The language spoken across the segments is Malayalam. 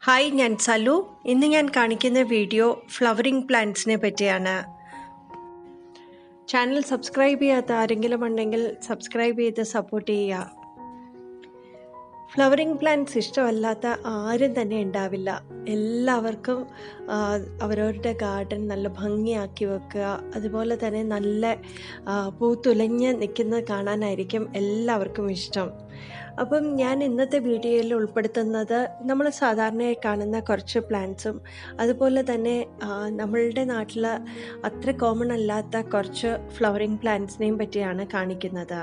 ഹായ്, ഞാൻ സലു. ഇന്ന് ഞാൻ കാണിക്കുന്ന വീഡിയോ ഫ്ലവറിംഗ് പ്ലാന്റ്സിനെ പറ്റിയാണ്. ചാനൽ സബ്സ്ക്രൈബ് ചെയ്യാത്ത ആരെങ്കിലും ഉണ്ടെങ്കിൽ സബ്സ്ക്രൈബ് ചെയ്ത് സപ്പോർട്ട് ചെയ്യുക. ഫ്ലവറിംഗ് പ്ലാന്റ്സ് ഇഷ്ടമല്ലാത്ത ആരും തന്നെ ഉണ്ടാവില്ല. എല്ലാവർക്കും അവരവരുടെ ഗാർഡൻ നല്ല ഭംഗിയാക്കി വെക്കുക, അതുപോലെ തന്നെ നല്ല പൂത്തുലഞ്ഞ് നിൽക്കുന്നത് കാണാനായിരിക്കും എല്ലാവർക്കും ഇഷ്ടം. അപ്പം ഞാൻ ഇന്നത്തെ വീഡിയോയിൽ ഉൾപ്പെടുത്തുന്നത് നമ്മൾ സാധാരണയായി കാണുന്ന കുറച്ച് പ്ലാന്റ്സും അതുപോലെ തന്നെ നമ്മളുടെ നാട്ടിൽ അത്ര കോമൺ അല്ലാത്ത കുറച്ച് ഫ്ലവറിംഗ് പ്ലാന്റ്സിനെയും പറ്റിയാണ് കാണിക്കുന്നത്.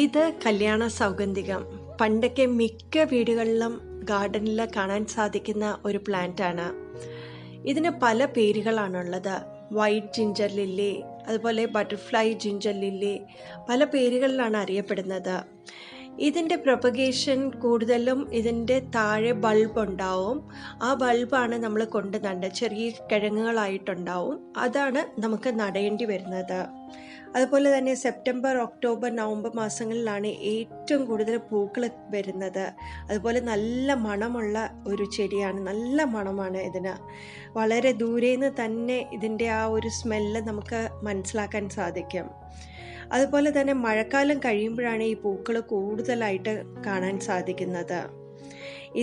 ഇത് കല്യാണ സൗഗന്ധികം. പണ്ടൊക്കെ മിക്ക വീടുകളിലും ഗാർഡനിൽ കാണാൻ സാധിക്കുന്ന ഒരു പ്ലാന്റ് ആണ്. ഇതിന് പല പേരുകളാണുള്ളത്. വൈറ്റ് ജിഞ്ചർ ലില്ലി, അതുപോലെ ബട്ടർഫ്ലൈ ജിഞ്ചർ ലില്ലി, പല പേരുകളിലാണ് അറിയപ്പെടുന്നത്. ഇതിൻ്റെ പ്രൊപ്പഗേഷൻ കൂടുതലും ഇതിൻ്റെ താഴെ ബൾബ് ഉണ്ടാവും. ആ ബൾബാണ് നമ്മൾ കൊണ്ട് നടേണ്ടത്. ചെറിയ കിഴങ്ങുകളായിട്ടുണ്ടാവും. അതാണ് നമുക്ക് നടേണ്ടി വരുന്നത്. അതുപോലെ തന്നെ സെപ്റ്റംബർ, ഒക്ടോബർ, നവംബർ മാസങ്ങളിലാണ് ഏറ്റവും കൂടുതൽ പൂക്കൾ വരുന്നത്. അതുപോലെ നല്ല മണമുള്ള ഒരു ചെടിയാണ്. നല്ല മണമാണ് ഇതിന്. വളരെ ദൂരെ നിന്ന് തന്നെ ഇതിൻ്റെ ആ ഒരു സ്മെല്ല് നമുക്ക് മനസ്സിലാക്കാൻ സാധിക്കും. അതുപോലെ തന്നെ മഴക്കാലം കഴിയുമ്പോഴാണ് ഈ പൂക്കൾ കൂടുതലായിട്ട് കാണാൻ സാധിക്കുന്നത്.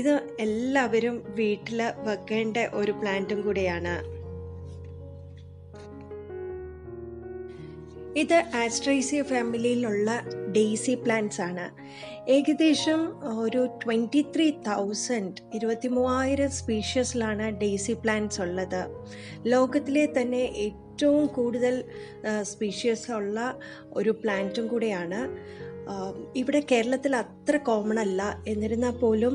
ഇത് എല്ലാവരും വീട്ടിൽ വെക്കേണ്ട ഒരു പ്ലാന്റും കൂടിയാണ്. ഇത് ആസ്ട്രേസിയ ഫാമിലിയിലുള്ള ഡെയ്സി പ്ലാന്റ്സ് ആണ്. ഏകദേശം ഒരു 23,000 സ്പീഷ്യസിലാണ് ഡെയ്സി പ്ലാന്റ്സ് ഉള്ളത്. ലോകത്തിലെ തന്നെ ഏറ്റവും കൂടുതൽ സ്പീഷ്യസ് ഉള്ള ഒരു പ്ലാന്റും കൂടെയാണ്. ഇവിടെ കേരളത്തിൽ അത്ര കോമൺ അല്ല, എന്നിരുന്നാൽ പോലും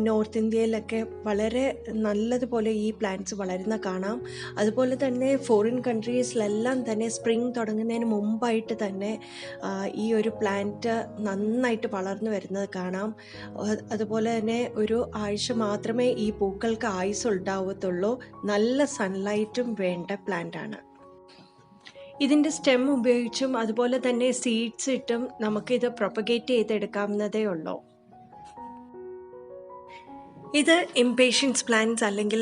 നോർത്ത് ഇന്ത്യയിലൊക്കെ വളരെ നല്ലതുപോലെ ഈ പ്ലാന്റ്സ് വളരുന്ന കാണാം. അതുപോലെ തന്നെ ഫോറിൻ കൺട്രീസിലെല്ലാം തന്നെ സ്പ്രിംഗ് തുടങ്ങുന്നതിന് മുമ്പായിട്ട് തന്നെ ഈ ഒരു പ്ലാന്റ് നന്നായിട്ട് വളർന്നു വരുന്നത് കാണാം. അതുപോലെ തന്നെ ഒരു ആഴ്ച മാത്രമേ ഈ പൂക്കൾക്ക് ആയുസ് ഉണ്ടാവത്തുള്ളൂ. നല്ല സൺലൈറ്റും വേണ്ട പ്ലാന്റാണ്. ഇതിൻ്റെ സ്റ്റെം ഉപയോഗിച്ചും അതുപോലെ തന്നെ സീഡ്സ് ഇട്ടും നമുക്കിത് പ്രൊപ്പഗേറ്റ് ചെയ്തെടുക്കാവുന്നതേ ഉള്ളൂ. ഇത് ഇംപേഷ്യൻസ് പ്ലാന്റ്സ് അല്ലെങ്കിൽ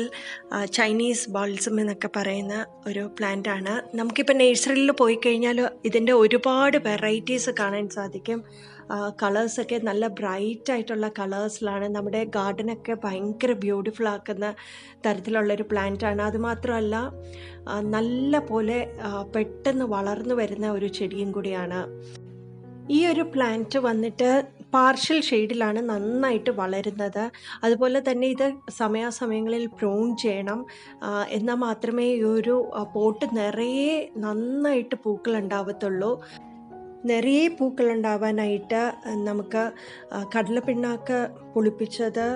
ചൈനീസ് ബാൾസം എന്നൊക്കെ പറയുന്ന ഒരു പ്ലാന്റ് ആണ്. നമുക്കിപ്പോൾ നഴ്സറിയിൽ പോയി കഴിഞ്ഞാൽ ഇതിൻ്റെ ഒരുപാട് വെറൈറ്റീസ് കാണാൻ സാധിക്കും. കളേഴ്സൊക്കെ നല്ല ബ്രൈറ്റ് ആയിട്ടുള്ള കളേഴ്സിലാണ്. നമ്മുടെ ഗാർഡനൊക്കെ ഭയങ്കര ബ്യൂട്ടിഫുൾ ആക്കുന്ന തരത്തിലുള്ളൊരു പ്ലാന്റാണ്. അതുമാത്രമല്ല നല്ല പോലെ പെട്ടെന്ന് വളർന്നു വരുന്ന ഒരു ചെടിയും കൂടിയാണ്. ഈ ഒരു പ്ലാന്റ് വന്നിട്ട് പാർഷ്യൽ ഷെയ്ഡിലാണ് നന്നായിട്ട് വളരുന്നത്. അതുപോലെ തന്നെ ഇത് സമയാസമയങ്ങളിൽ പ്രൂൺ ചെയ്യണം. എന്നാൽ മാത്രമേ ഈ ഒരു പോട്ട് നിറയെ നന്നായിട്ട് പൂക്കൾ ഉണ്ടാവത്തുള്ളൂ. നിറയെ പൂക്കളുണ്ടാവാനായിട്ട് നമുക്ക് കടലപ്പിണ്ണാക്ക് പുളിപ്പിച്ചത്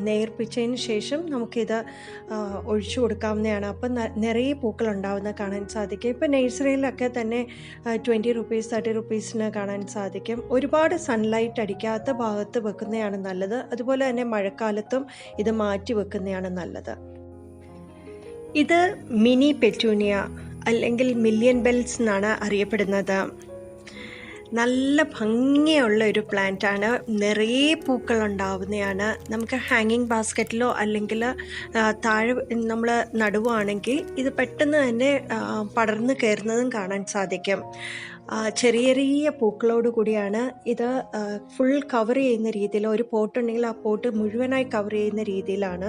നേർപ്പിച്ചതിന് ശേഷം നമുക്കിത് ഒഴിച്ചു കൊടുക്കാവുന്നതാണ്. അപ്പം നിറയെ പൂക്കളുണ്ടാവുന്ന കാണാൻ സാധിക്കും. ഇപ്പം നഴ്സറിയിലൊക്കെ തന്നെ 20 rupees 30 rupeesന് കാണാൻ സാധിക്കും. ഒരുപാട് സൺലൈറ്റ് അടിക്കാത്ത ഭാഗത്ത് വെക്കുന്നതാണ് നല്ലത്. അതുപോലെ തന്നെ മഴക്കാലത്തും ഇത് മാറ്റി വെക്കുന്നതാണ് നല്ലത്. ഇത് മിനി പെറ്റൂണിയ അല്ലെങ്കിൽ മില്യൺ ബെൽസ് എന്നാണ് അറിയപ്പെടുന്നത്. നല്ല ഭംഗിയുള്ള ഒരു പ്ലാന്റാണ്. നിറയെ പൂക്കളുണ്ടാവുന്നതാണ്. നമുക്ക് ഹാങ്ങിങ് ബാസ്ക്കറ്റിലോ അല്ലെങ്കിൽ താഴെ നമ്മൾ നടുവാണെങ്കിൽ ഇത് പെട്ടെന്ന് തന്നെ പടർന്ന് കയറുന്നതും കാണാൻ സാധിക്കും. ചെറിയ ചെറിയ പൂക്കളോട് കൂടിയാണ് ഇത്. ഫുൾ കവർ ചെയ്യുന്ന രീതിയിൽ ഒരു പോട്ടുണ്ടെങ്കിൽ ആ പോട്ട് മുഴുവനായി കവർ ചെയ്യുന്ന രീതിയിലാണ്.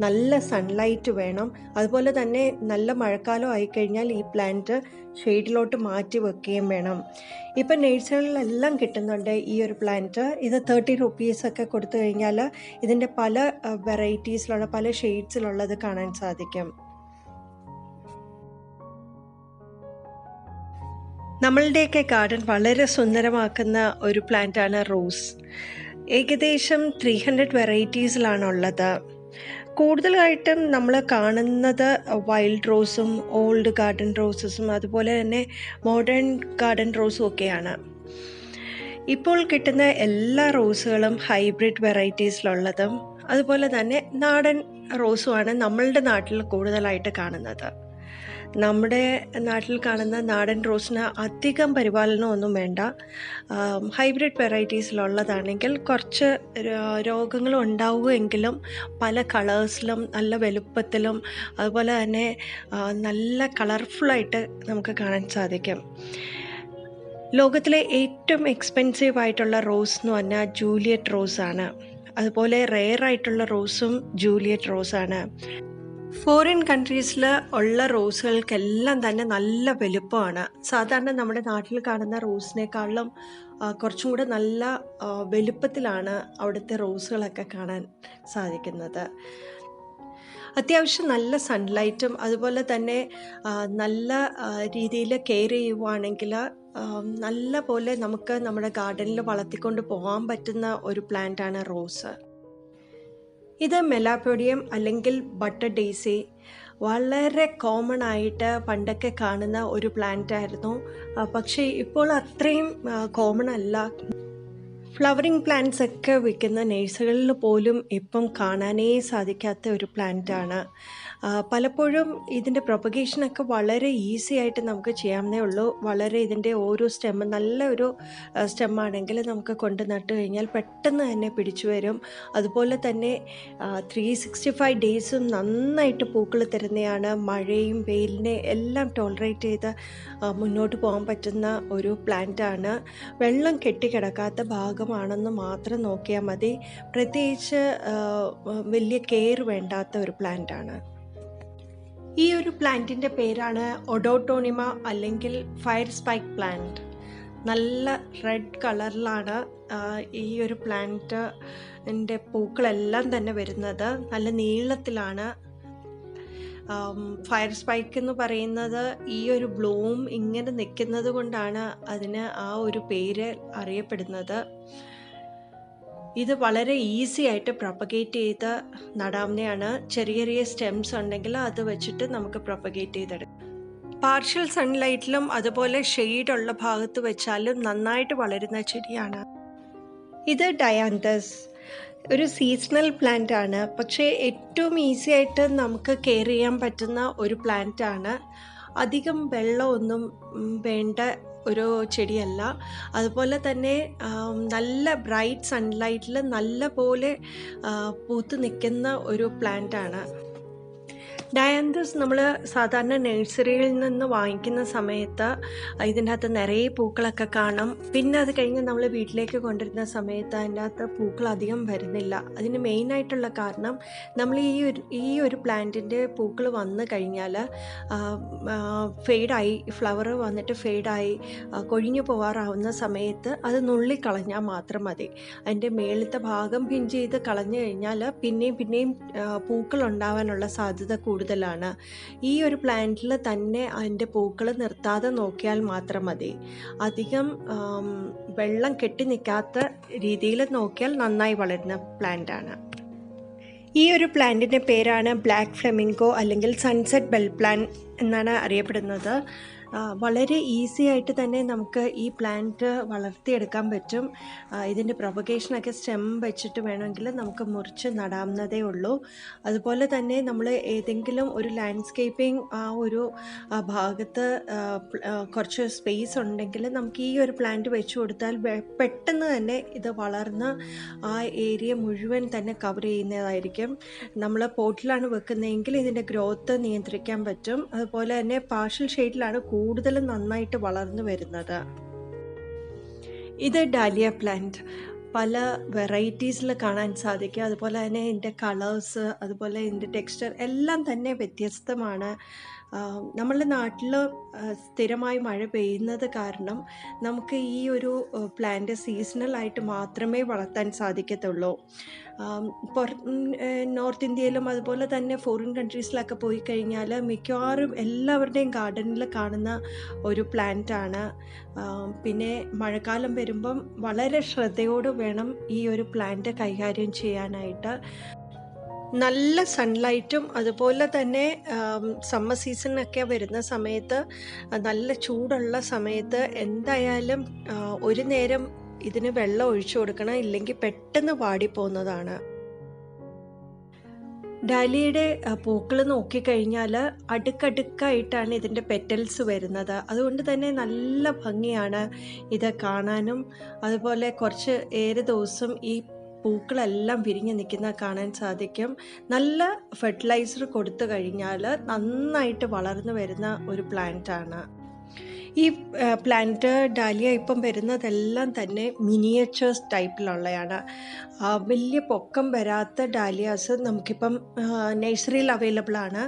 നല്ല സൺലൈറ്റ് വേണം. അതുപോലെ തന്നെ നല്ല മഴക്കാലം ആയിക്കഴിഞ്ഞാൽ ഈ പ്ലാന്റ് ഷെയ്ഡിലോട്ട് മാറ്റി വെക്കുകയും വേണം. ഇപ്പം നഴ്സറികളിലെല്ലാം കിട്ടുന്നുണ്ട് ഈ ഒരു പ്ലാന്റ്. ഇത് 30 rupees ഒക്കെ കൊടുത്തു കഴിഞ്ഞാൽ ഇതിൻ്റെ പല വെറൈറ്റീസിലുള്ള പല ഷെയ്ഡ്സിലുള്ളത് കാണാൻ സാധിക്കും. നമ്മളുടെയൊക്കെ ഗാർഡൻ വളരെ സുന്ദരമാക്കുന്ന ഒരു പ്ലാന്റാണ് റോസ്. ഏകദേശം 300 വെറൈറ്റീസിലാണുള്ളത്. കൂടുതലായിട്ടും നമ്മൾ കാണുന്നത് വൈൽഡ് റോസും ഓൾഡ് ഗാർഡൻ റോസസും അതുപോലെ തന്നെ മോഡേൺ ഗാർഡൻ റോസും ഒക്കെയാണ്. ഇപ്പോൾ കിട്ടുന്ന എല്ലാ റോസുകളും ഹൈബ്രിഡ് വെറൈറ്റീസിലുള്ളതും അതുപോലെ തന്നെ നാടൻ റോസുമാണ് നമ്മളുടെ നാട്ടിൽ കൂടുതലായിട്ട് കാണുന്നത്. നമ്മുടെ നാട്ടിൽ കാണുന്ന നാടൻ റോസിന് അധികം പരിപാലനമൊന്നും വേണ്ട. ഹൈബ്രിഡ് വെറൈറ്റീസിലുള്ളതാണെങ്കിൽ കുറച്ച് രോഗങ്ങൾ ഉണ്ടാവുമെങ്കിലും പല കളേഴ്സിലും നല്ല വലുപ്പത്തിലും അതുപോലെ തന്നെ നല്ല കളർഫുള്ളായിട്ട് നമുക്ക് കാണാൻ സാധിക്കും. ലോകത്തിലെ ഏറ്റവും എക്സ്പെൻസീവ് ആയിട്ടുള്ള റോസ് എന്ന് പറഞ്ഞാൽ ജൂലിയറ്റ് റോസാണ്. അതുപോലെ റെയർ ആയിട്ടുള്ള റോസും ജൂലിയറ്റ് റോസാണ്. ഫോറിൻ കൺട്രീസിൽ ഉള്ള റോസുകൾക്കെല്ലാം തന്നെ നല്ല വലുപ്പമാണ്. സാധാരണ നമ്മുടെ നാട്ടിൽ കാണുന്ന റോസിനേക്കാളും കുറച്ചും കൂടെ നല്ല വലുപ്പത്തിലാണ് അവിടുത്തെ റോസുകളൊക്കെ കാണാൻ സാധിക്കുന്നത്. അത്യാവശ്യം നല്ല സൺലൈറ്റും അതുപോലെ തന്നെ നല്ല രീതിയിൽ കെയർ ചെയ്യുവാണെങ്കിൽ നല്ല പോലെ നമുക്ക് നമ്മുടെ ഗാർഡനിൽ വളർത്തിക്കൊണ്ട് പോകാൻ പറ്റുന്ന ഒരു പ്ലാന്റാണ് റോസ്. ഇത് മെലാപ്പോഡിയം അല്ലെങ്കിൽ ബട്ടർ ഡെയ്സി വളരെ കോമൺ ആയിട്ട് പണ്ടൊക്കെ കാണുന്ന ഒരു പ്ലാന്റ് ആയിരുന്നു. പക്ഷേ ഇപ്പോൾ അത്രയും കോമൺ അല്ല. ഫ്ലവറിങ് പ്ലാന്റ്സ് ഒക്കെ വിൽക്കുന്ന നഴ്സറികളിൽ പോലും ഇപ്പം കാണാനേ സാധിക്കാത്ത ഒരു പ്ലാന്റാണ്. പലപ്പോഴും ഇതിൻ്റെ പ്രൊപ്പഗേഷനൊക്കെ വളരെ ഈസി ആയിട്ട് നമുക്ക് ചെയ്യാവുന്നേ ഉള്ളൂ. വളരെ ഇതിൻ്റെ ഓരോ സ്റ്റെമ്മ് നല്ല ഒരു സ്റ്റെമ്മാണെങ്കിൽ നമുക്ക് കൊണ്ട് നട്ട് കഴിഞ്ഞാൽ പെട്ടെന്ന് തന്നെ പിടിച്ചു വരും. അതുപോലെ തന്നെ 365 ഡേയ്സും നന്നായിട്ട് പൂക്കൾ തരുന്നതാണ്. മഴയും വെയിലിനെ എല്ലാം ടോളറേറ്റ് ചെയ്ത് മുന്നോട്ട് പോകാൻ പറ്റുന്ന ഒരു പ്ലാന്റാണ്. വെള്ളം കെട്ടിക്കിടക്കാത്ത ഭാഗമാണെന്ന് മാത്രം നോക്കിയാൽ മതി. പ്രത്യേകിച്ച് വലിയ കെയർ വേണ്ടാത്ത ഒരു പ്ലാന്റാണ്. ഈ ഒരു പ്ലാന്റിൻ്റെ പേരാണ് ഒഡോട്ടോണിമ അല്ലെങ്കിൽ ഫയർ സ്പൈക്ക് പ്ലാന്റ്. നല്ല റെഡ് കളറിലാണ് ഈ ഒരു പ്ലാന്റിൻ്റെ പൂക്കളെല്ലാം തന്നെ വരുന്നത്. നല്ല നീളത്തിലാണ്. ഫയർ സ്പൈക്ക് എന്ന് പറയുന്നത് ഈ ഒരു ബ്ലൂം ഇങ്ങനെ നിൽക്കുന്നത് കൊണ്ടാണ് അതിന് ആ ഒരു പേര് അറിയപ്പെടുന്നത്. ഇത് വളരെ ഈസി ആയിട്ട് പ്രൊപ്പഗേറ്റ് ചെയ്ത് നടാവുന്നതാണ്. ചെറിയ ചെറിയ സ്റ്റെംസ് ഉണ്ടെങ്കിൽ അത് വെച്ചിട്ട് നമുക്ക് പ്രൊപ്പഗേറ്റ് ചെയ്തെടുക്കാം. പാർഷ്യൽ സൺലൈറ്റിലും അതുപോലെ ഷെയ്ഡുള്ള ഭാഗത്ത് വെച്ചാലും നന്നായിട്ട് വളരുന്ന ചെടിയാണ്. ഇത് ഡയാന്തസ്, ഒരു സീസണൽ പ്ലാന്റ് ആണ്. പക്ഷേ ഏറ്റവും ഈസി ആയിട്ട് നമുക്ക് കെയർ ചെയ്യാൻ പറ്റുന്ന ഒരു പ്ലാന്റ് ആണ്. അധികം വെള്ളമൊന്നും വേണ്ട ഒരു ചെടിയല്ല. അതുപോലെ തന്നെ നല്ല ബ്രൈറ്റ് സൺലൈറ്റിൽ നല്ല പോലെ പൂത്ത് നിൽക്കുന്ന ഒരു പ്ലാന്റാണ്. ഡയാന്തസ് നമ്മൾ സാധാരണ നഴ്സറിയിൽ നിന്ന് വാങ്ങിക്കുന്ന സമയത്ത് ഇതിൻ്റെ അകത്ത് നിറയെ പൂക്കളൊക്കെ കാണും. പിന്നെ അത് കഴിഞ്ഞ് നമ്മൾ വീട്ടിലേക്ക് കൊണ്ടുവരുന്ന സമയത്ത് അതിൻ്റെ അകത്ത് പൂക്കൾ അധികം വരുന്നില്ല. അതിന് മെയിനായിട്ടുള്ള കാരണം നമ്മൾ ഈ ഒരു പ്ലാന്റിൻ്റെ പൂക്കൾ വന്നു കഴിഞ്ഞാൽ ഫെയ്ഡായി, ഫ്ലവർ വന്നിട്ട് ഫെയ്ഡായി കൊഴിഞ്ഞു പോകാറാവുന്ന സമയത്ത് അത് നുള്ളിക്കളഞ്ഞാൽ മാത്രം മതി. അതിൻ്റെ മേളത്തെ ഭാഗം പിൻ ചെയ്ത് കളഞ്ഞു കഴിഞ്ഞാൽ പിന്നെയും പൂക്കൾ ഉണ്ടാവാനുള്ള സാധ്യത കൂടുതലാണ്. ഈ ഒരു പ്ലാന്റിൽ തന്നെ അതിൻ്റെ പൂക്കൾ നിർത്താതെ നോക്കിയാൽ മാത്രം മതി. അധികം വെള്ളം കെട്ടി നിൽക്കാത്ത രീതിയിൽ നോക്കിയാൽ നന്നായി വളരുന്ന പ്ലാന്റാണ്. ഈ ഒരു പ്ലാന്റിൻ്റെ പേരാണ് ബ്ലാക്ക് ഫ്ലെമിംഗോ അല്ലെങ്കിൽ സൺസെറ്റ് ബെൽ പ്ലാൻ എന്നാണ് അറിയപ്പെടുന്നത്. വളരെ ഈസി ആയിട്ട് തന്നെ നമുക്ക് ഈ പ്ലാന്റ് വളർത്തിയെടുക്കാൻ പറ്റും. ഇതിൻ്റെ പ്രൊപ്പഗേഷനൊക്കെ സ്റ്റെം വെച്ചിട്ട് വേണമെങ്കിൽ നമുക്ക് മുറിച്ച് നടാവുന്നതേ ഉള്ളൂ. അതുപോലെ തന്നെ നമ്മൾ ഏതെങ്കിലും ഒരു ലാൻഡ്സ്കേപ്പിംഗ് ആ ഒരു ഭാഗത്ത് കുറച്ച് സ്പേസ് ഉണ്ടെങ്കിൽ നമുക്ക് ഈ ഒരു പ്ലാന്റ് വെച്ച് കൊടുത്താൽ പെട്ടെന്ന് തന്നെ ഇത് വളർന്ന് ആ ഏരിയ മുഴുവൻ തന്നെ കവർ ചെയ്യുന്നതായിരിക്കും. നമ്മൾ പോട്ടിലാണ് വെക്കുന്നതെങ്കിൽ ഇതിൻ്റെ ഗ്രോത്ത് നിയന്ത്രിക്കാൻ പറ്റും. അതുപോലെ തന്നെ പാർഷ്യൽ ഷെയ്ഡിലാണ് കൂടുതലും നന്നായിട്ട് വളർന്നു വരുന്നത്. ഇത് ഡാലിയ പ്ലാന്റ് പല വെറൈറ്റീസിൽ കാണാൻ സാധിക്കും. അതുപോലെ തന്നെ ഇതിൻ്റെ കളേഴ്സ്, അതുപോലെ ഇതിൻ്റെ ടെക്സ്ചർ എല്ലാം തന്നെ വ്യത്യസ്തമാണ്. നമ്മളുടെ നാട്ടിൽ സ്ഥിരമായി മഴ പെയ്യുന്നത് കാരണം നമുക്ക് ഈ ഒരു പ്ലാന്റ് സീസണലായിട്ട് മാത്രമേ വളർത്താൻ സാധിക്കത്തുള്ളൂ. നോർത്ത് ഇന്ത്യയിലും അതുപോലെ തന്നെ ഫോറിൻ കൺട്രീസിലൊക്കെ പോയി കഴിഞ്ഞാൽ മിക്കവാറും എല്ലാവരുടെയും ഗാർഡനിൽ കാണുന്ന ഒരു പ്ലാന്റാണ്. പിന്നെ മഴക്കാലം വരുമ്പം വളരെ ശ്രദ്ധയോട് വേണം ഈ ഒരു പ്ലാന്റ് കൈകാര്യം ചെയ്യാനായിട്ട്. നല്ല സൺലൈറ്റും അതുപോലെ തന്നെ സമ്മർ സീസണൊക്കെ വരുന്ന സമയത്ത്, നല്ല ചൂടുള്ള സമയത്ത് എന്തായാലും ഒരു നേരം ഇതിന് വെള്ളം ഒഴിച്ചു കൊടുക്കണം, ഇല്ലെങ്കിൽ പെട്ടെന്ന് വാടിപ്പോകുന്നതാണ്. ഡാലിയയുടെ പൂക്കൾ നോക്കിക്കഴിഞ്ഞാൽ അടുക്കടുക്കായിട്ടാണ് ഇതിൻ്റെ പെറ്റൽസ് വരുന്നത്. അതുകൊണ്ട് തന്നെ നല്ല ഭംഗിയാണ് ഇത് കാണാനും. അതുപോലെ കുറച്ച് ഏറെ ദിവസം ഈ പൂക്കളെല്ലാം വിരിഞ്ഞ് നിൽക്കുന്ന കാണാൻ സാധിക്കും. നല്ല ഫെർട്ടിലൈസർ കൊടുത്തു കഴിഞ്ഞാൽ നന്നായിട്ട് വളർന്നു വരുന്ന ഒരു പ്ലാന്റാണ്. ഈ പ്ലാന്റ് ഡാലിയ ഇപ്പം വരുന്നതെല്ലാം തന്നെ മിനിയേച്ചേഴ്സ് ടൈപ്പിലുള്ളതാണ്. വലിയ പൊക്കം വരാത്ത ഡാലിയാസ് നമുക്കിപ്പം നഴ്സറിയിൽ അവൈലബിൾ ആണ്.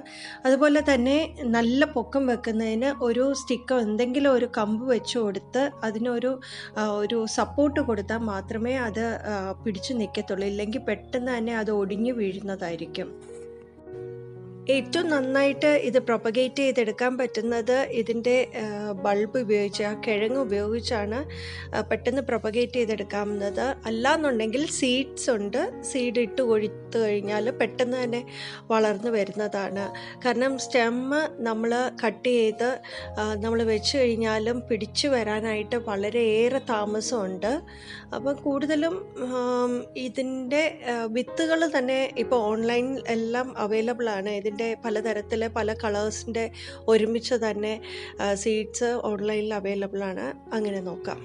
അതുപോലെ തന്നെ നല്ല പൊക്കം വെക്കുന്നതിന് ഒരു സ്റ്റിക്കോ എന്തെങ്കിലും ഒരു കമ്പ് വെച്ച് കൊടുത്ത് അതിനൊരു ഒരു സപ്പോർട്ട് കൊടുത്താൽ മാത്രമേ അത് പിടിച്ചു നിൽക്കത്തുള്ളൂ. ഇല്ലെങ്കിൽ പെട്ടെന്ന് തന്നെ അത് ഒടിഞ്ഞു വീഴുന്നതായിരിക്കും. ഏറ്റവും നന്നായിട്ട് ഇത് പ്രൊപ്പഗേറ്റ് ചെയ്തെടുക്കാൻ പറ്റുന്നത് ഇതിൻ്റെ ബൾബ് ഉപയോഗിച്ച്, ആ കിഴങ്ങ് ഉപയോഗിച്ചാണ് പെട്ടെന്ന് പ്രൊപ്പഗേറ്റ് ചെയ്തെടുക്കാവുന്നത്. അല്ലാന്നുണ്ടെങ്കിൽ സീഡ്സ് ഉണ്ട്, സീഡ് ഇട്ട് കൊഴുത്തു കഴിഞ്ഞാൽ പെട്ടെന്ന് തന്നെ വളർന്നു വരുന്നതാണ്. കാരണം സ്റ്റെമ്മ് നമ്മൾ കട്ട് ചെയ്ത് നമ്മൾ വെച്ച് കഴിഞ്ഞാലും പിടിച്ചു വരാനായിട്ട് വളരെയേറെ താമസമുണ്ട്. അപ്പം കൂടുതലും ഇതിൻ്റെ വിത്തുകൾ തന്നെ ഇപ്പോൾ ഓൺലൈനിൽ എല്ലാം അവൈലബിൾ ആണ്. ഇതിൻ്റെ പലതരത്തിലെ പല കളേഴ്സിൻ്റെ ഒരുമിച്ച് തന്നെ സീഡ്സ് ഓൺലൈനിൽ അവൈലബിൾ ആണ്. അങ്ങനെ നോക്കാം.